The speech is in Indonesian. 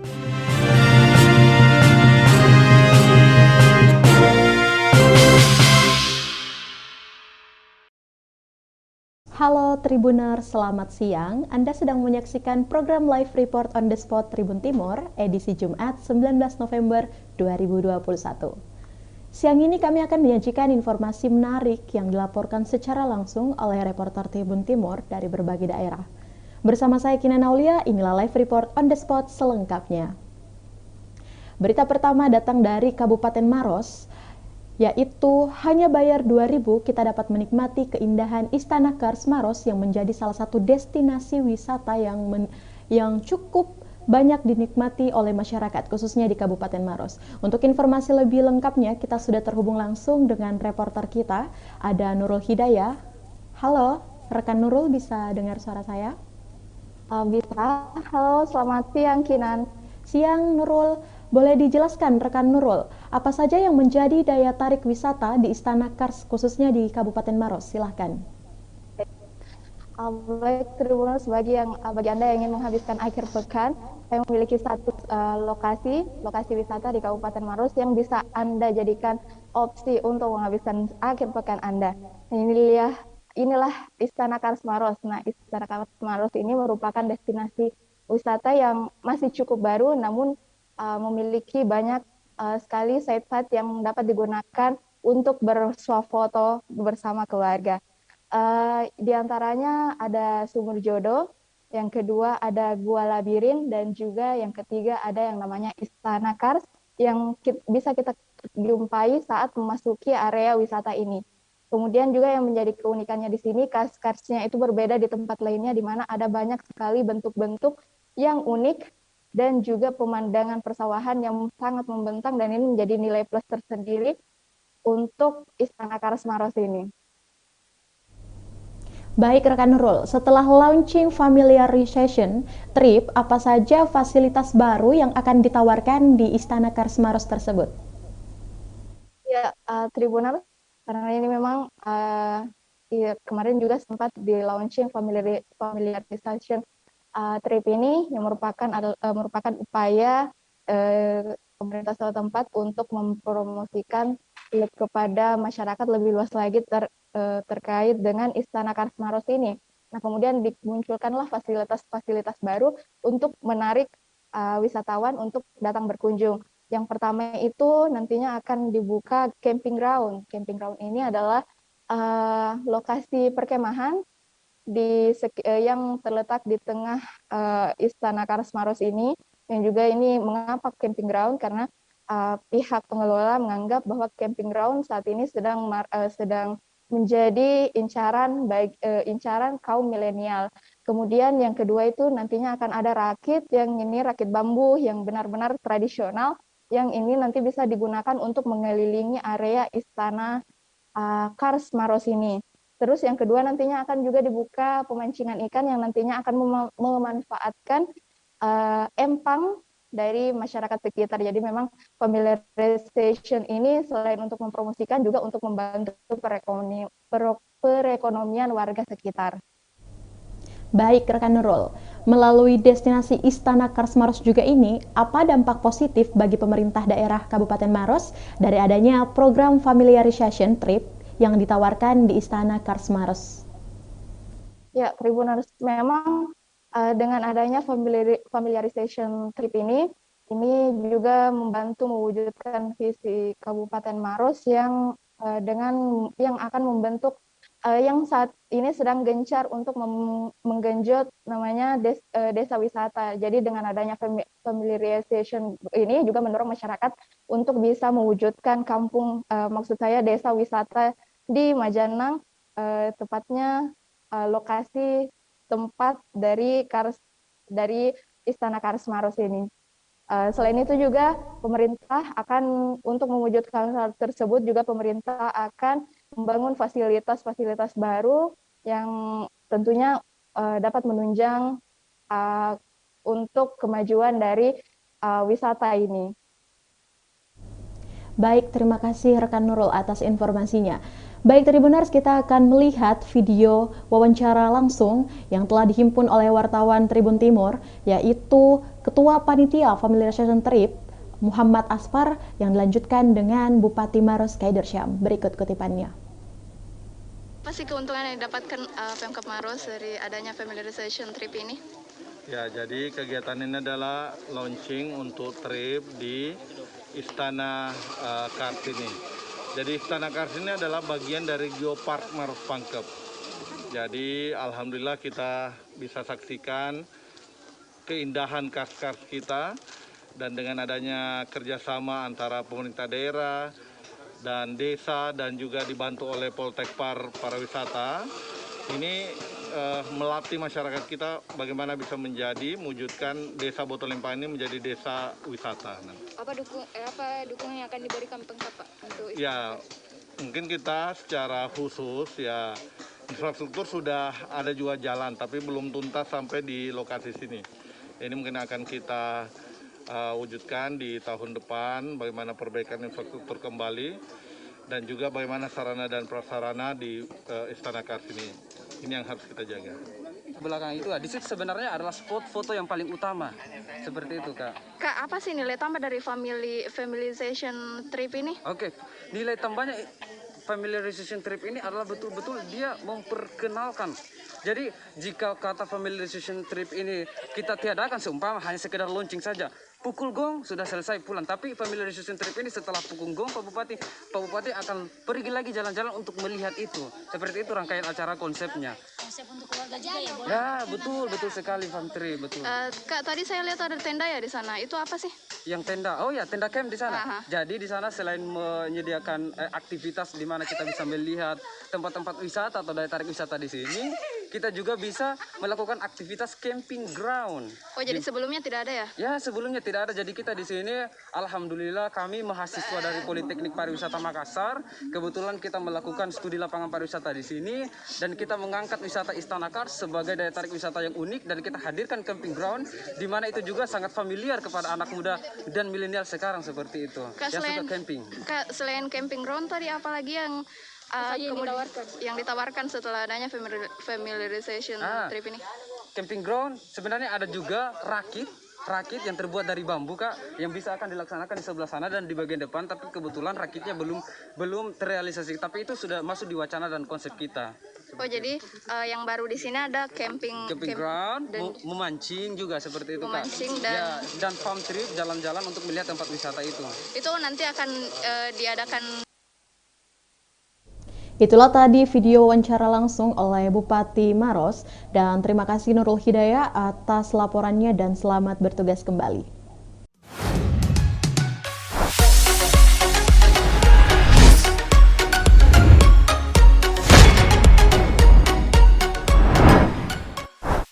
Halo Tribuners, selamat siang. Anda sedang menyaksikan program Live Report on the Spot Tribun Timur, edisi Jumat 19 November 2021. Siang ini kami akan menyajikan informasi menarik yang dilaporkan secara langsung oleh reporter Tribun Timur dari berbagai daerah. Bersama saya Kina Naulia, inilah Live Report on the Spot selengkapnya. Berita pertama datang dari Kabupaten Maros, yaitu hanya bayar 2.000 kita dapat menikmati keindahan Istana Kars Maros yang menjadi salah satu destinasi wisata yang cukup banyak dinikmati oleh masyarakat, khususnya di Kabupaten Maros. Untuk informasi lebih lengkapnya, kita sudah terhubung langsung dengan reporter kita, ada Nurul Hidayah. Halo, rekan Nurul, bisa dengar suara saya? Bisa. Halo, selamat siang, Kinan. Siang, Nurul. Boleh dijelaskan, rekan Nurul, apa saja yang menjadi daya tarik wisata di Istana Kars, khususnya di Kabupaten Maros? Silahkan. Baik, Tribuners, bagi Anda yang ingin menghabiskan akhir pekan, saya memiliki satu lokasi wisata di Kabupaten Maros yang bisa Anda jadikan opsi untuk menghabiskan akhir pekan Anda. Inilah Istana Kars Maros. Nah, Istana Kars Maros ini merupakan destinasi wisata yang masih cukup baru, namun memiliki banyak sekali site-site yang dapat digunakan untuk bersuah foto bersama keluarga. Di antaranya ada Sumur Jodoh, yang kedua ada Gua Labirin, dan juga yang ketiga ada yang namanya Istana Kars yang bisa kita jumpai saat memasuki area wisata ini. Kemudian juga yang menjadi keunikannya di sini, Kars-Karsnya itu berbeda di tempat lainnya, di mana ada banyak sekali bentuk-bentuk yang unik dan juga pemandangan persawahan yang sangat membentang, dan ini menjadi nilai plus tersendiri untuk Istana Kars Maros ini. Baik rekan Nurul, setelah launching familiarization trip, apa saja fasilitas baru yang akan ditawarkan di Istana Kars Maros tersebut? Ya, Tribunal, karena ini memang kemarin juga sempat di launching familiarization trip ini yang merupakan upaya pemerintah setempat untuk mempromosikan kepada masyarakat lebih luas lagi terkait dengan Istana Kars Maros ini. Nah, kemudian dimunculkanlah fasilitas-fasilitas baru untuk menarik wisatawan untuk datang berkunjung. Yang pertama itu nantinya akan dibuka camping ground. Camping ground ini adalah lokasi perkemahan yang terletak di tengah Istana Kars Maros ini, yang juga ini mengapa camping ground karena pihak pengelola menganggap bahwa camping ground saat ini sedang menjadi incaran kaum milenial. Kemudian yang kedua itu nantinya akan ada rakit bambu yang benar-benar tradisional, yang ini nanti bisa digunakan untuk mengelilingi area Istana Kars Maros ini. Terus yang kedua nantinya akan juga dibuka pemancingan ikan yang nantinya akan memanfaatkan empang dari masyarakat sekitar. Jadi memang familiarization ini selain untuk mempromosikan juga untuk membantu perekonomian warga sekitar. Baik rekan Nurul, melalui destinasi Istana Kars Maros juga ini, apa dampak positif bagi pemerintah daerah Kabupaten Maros dari adanya program familiarization trip yang ditawarkan di Istana Kars Maros? Ya, Tribuners, memang dengan adanya familiarization trip ini juga membantu mewujudkan visi Kabupaten Maros yang akan membentuk yang saat ini sedang gencar untuk menggenjot namanya desa wisata. Jadi dengan adanya familiarization ini juga mendorong masyarakat untuk bisa mewujudkan maksud saya desa wisata di Majanang, tepatnya lokasi tempat dari Istana Kars Maros ini. Selain itu juga pemerintah akan untuk mewujudkan hal tersebut juga pemerintah akan membangun fasilitas-fasilitas baru yang tentunya dapat menunjang untuk kemajuan dari wisata ini. Baik, terima kasih rekan Nurul atas informasinya. Baik Tribuners, kita akan melihat video wawancara langsung yang telah dihimpun oleh wartawan Tribun Timur, yaitu Ketua Panitia Familiarization Trip Muhammad Asfar yang dilanjutkan dengan Bupati Maros Kaidersyam. Berikut kutipannya. Apa sih keuntungan yang didapatkan Pemkab Maros dari adanya familiarization trip ini? Ya, jadi kegiatan ini adalah launching untuk trip di Istana Kartini. Jadi Istana Kartini adalah bagian dari Geopark Maros Pangkep. Jadi alhamdulillah kita bisa saksikan keindahan kars-kars kita, dan dengan adanya kerjasama antara pemerintah daerah dan desa dan juga dibantu oleh Poltekpar Pariwisata, ini melatih masyarakat kita bagaimana bisa mewujudkan desa Botolimpang ini menjadi desa wisata. Apa dukungan yang akan diberikan Pemkab Pak untuk itu? Ya, mungkin kita secara khusus ya infrastruktur sudah ada juga jalan, tapi belum tuntas sampai di lokasi sini. Ini mungkin akan kita wujudkan di tahun depan, bagaimana perbaikan infrastruktur kembali dan juga bagaimana sarana dan prasarana di Istana Kartini. Ini yang harus kita jaga. Belakang itu, di situ sebenarnya adalah spot foto yang paling utama. Seperti itu, Kak. Kak, apa sih nilai tambah dari familiarization trip ini? Oke, nilai tambahnya familiarization trip ini adalah betul-betul dia memperkenalkan. Jadi jika kata familiarization trip ini kita tiadakan seumpama hanya sekedar launching saja, pukul gong sudah selesai pulang. Tapi familiarization trip ini setelah pukul gong Pak Bupati akan pergi lagi jalan-jalan untuk melihat itu. Seperti itu rangkaian acara konsepnya. Konsep untuk keluarga juga ya, Bu? Ya, betul sekali Fam Tri, betul. Kak, tadi saya lihat ada tenda ya di sana. Itu apa sih? Yang tenda, oh ya tenda camp di sana. Aha. Jadi di sana selain menyediakan aktivitas di mana kita bisa melihat tempat-tempat wisata atau daya tarik wisata di sini, kita juga bisa melakukan aktivitas camping ground. Oh, jadi sebelumnya tidak ada ya? Ya, sebelumnya tidak ada. Jadi kita di sini, alhamdulillah kami mahasiswa dari Politeknik Pariwisata Makassar. Kebetulan kita melakukan studi lapangan pariwisata di sini dan kita mengangkat wisata Istana Kars sebagai daya tarik wisata yang unik dan kita hadirkan camping ground di mana itu juga sangat familiar kepada anak muda dan milenial sekarang seperti itu. Kak, Yang suka camping. Kak, selain camping ground tadi apa lagi yang yang ditawarkan setelah adanya familiarization trip ini? Camping ground sebenarnya ada juga rakit yang terbuat dari bambu, Kak, yang bisa akan dilaksanakan di sebelah sana dan di bagian depan, tapi kebetulan rakitnya belum terrealisasi, tapi itu sudah masuk di wacana dan konsep kita. Oh, jadi yang baru di sini ada camping ground, dan memancing juga seperti itu, Kak. memancing Dan farm trip, jalan-jalan untuk melihat tempat wisata itu. Itu nanti akan diadakan. Itulah tadi video wawancara langsung oleh Bupati Maros, dan terima kasih Nurul Hidayah atas laporannya dan selamat bertugas kembali.